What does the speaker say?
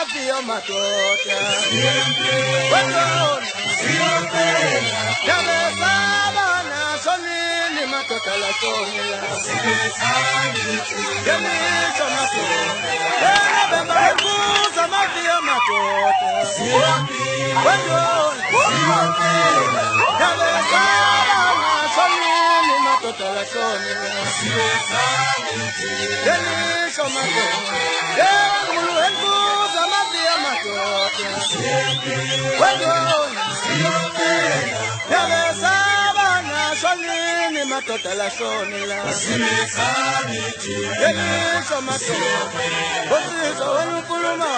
mafia matota. Wendo yabesaba na sonini matota la sonila. Yemisho matota yabemba kuza mafia matota. Wendo yabesaba na sonini matota la sonila. Yemisho matota yabemba kuza mafia matota. Wendo yabesaba na sonini matota la sonila. Yemisho matota Bosizo wanukuluma